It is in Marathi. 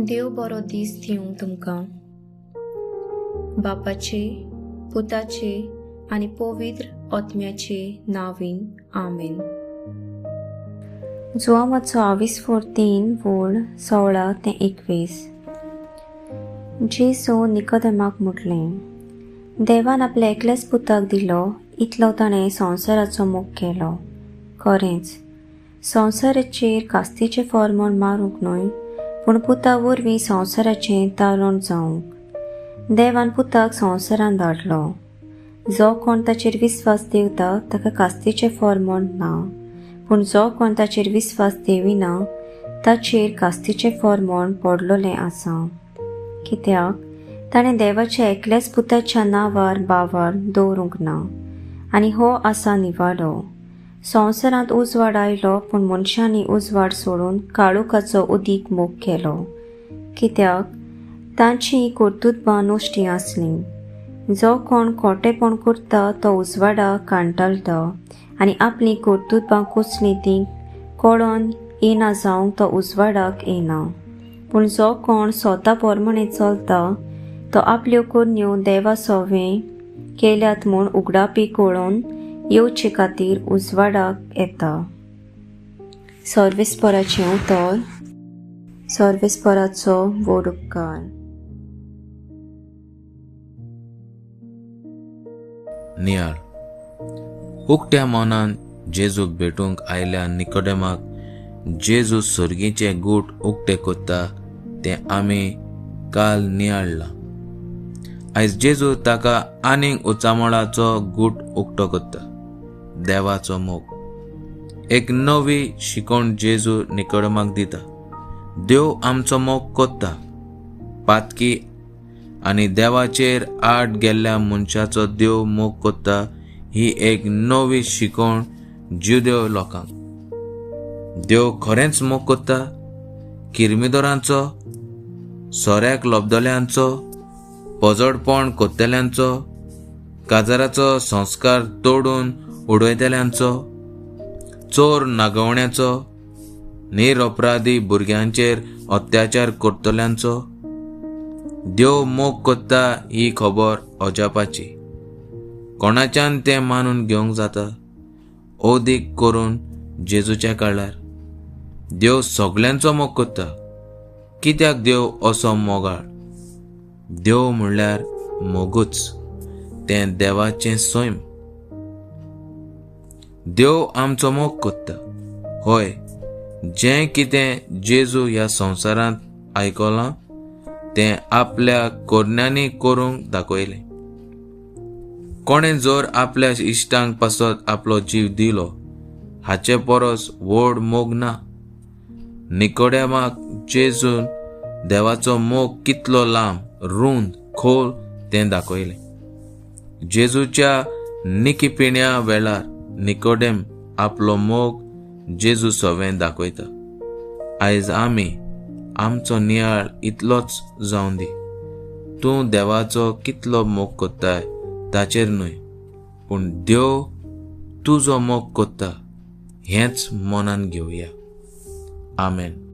देव बरो दीस दिवं तुमकां. बापाचे, पुताचे आनी पवित्र आत्म्याचे नांवीन. आमेन. जुआमाचो 22:3 वोळ 16 ते 21. जेसू निकोदेमाक म्हटलें, देवान आपल्या एकल्याच पुताक दिलो, इतलो ताणें संवसाराचो मोग केलो. खरेंच संवसाराचेर कास्तीचें फर्मोण मारूंक न्हय, पूण पुता वरवीं संवसाराचें तारण जावंक देवान पुताक संवसारांत धाडलो. जो कोण ताचेर विस्वास देवता ताका कास्तीचें फर्मोण ना, पूण जो कोण ताचेर विस्वास देविना ताचेर कास्तीचें फर्मोण पडलोलें आसा. कित्याक ताणें देवाच्या एकल्याच पुताच्या नांवार बावार दवरूंक ना, आनी हो आसा निवाडो. संवसारांत उजवाड आयलो, पूण मनशांनी उजवाड सोडून काळोखाचो उदीक मोग केलो, कित्याक तांचीं कर्तुत्वां नश्टीं आसलीं. जो कोण खोटेपण करता तो उजवाडाक कांटाळटा, आनी आपलीं कर्तुत्वां कसलीं तीं कळोन येना जावंक तो उजवाडाक येना. पूण जो कोण स्वता पोरमणें चलता तो आपल्यो करण्यो देवा सोवें केल्यात म्हूण उगडापी कळोन येवचे खातीर उजवाडाक येता. सर्वेस्पराचें उतर. सर्वेस्पराचो व्हड उपकार. नियाळ. उक्त्या मनान जेजूक भेटूंक आयल्या निकोदेमाक जेजू सर्गीचे गूट उक्ते कोत्ता तें आमी काल नियाळ्ळां. आयज जेजू ताका आनीक उचामळाचो गूट उक्तो कोत्ता. देवाचो मोग. एक नवी शिकोण जेजू निकोदेमाक दिता. देव आमचो मोग कोत्ता. पातकी आनी देवाचेर आड गेल्ल्या मनशाचो देव मोग कोत्ता ही एक नवी शिकोण ज्युदेव लोकांक. देव खरेंच मोग कोत्ता. किरमिदोरांचो, सोऱ्याक लोबदल्यांचो, पोजडपण कोत्तेल्यांचो, काजाराचो संस्कार तोडून उडयतल्यांचो, चोर नागवण्याचो, निरअपराधी भुरग्यांचेर अत्याचार करतल्यांचो. देव मोग कोत्ता ही खबर अजापाची. कोणाच्यान तें मानून घेवंक जाता, ओदीक करून जेजूच्या काळार. देव सगल्यांचो मोग कोत्ता. कित्याक देव असो मोगाळ? देव म्हणल्यार मोगूच. तें देवाचें सैम. देव आमचो मोग कोत्ता. होय, जें कितें जेजू ह्या संवसारांत आयकलां तें आपल्या कोरण्यांनी करूंक दाखयलें. कोणें जर आपल्या इश्टांक पासत आपलो जीव दिलो हाचे परस व्हड मोग ना. निकोदेमाक जेजून देवाचो मोग कितलो लांब, रुंद, खोल तें दाखयलें. जेजूच्या निकिपिण्या वेळार निकोदेम आपलो मोग जेजू सोवें दाखयता. आयज आमी आमचो नियाळ इतलोच जावन दी. तूं देवाचो कितलो मोग कोत्ताय ताचेर न्हय, पूण देव तुजो मोग कोत्ता हेंच मनान घेवया. आमेन.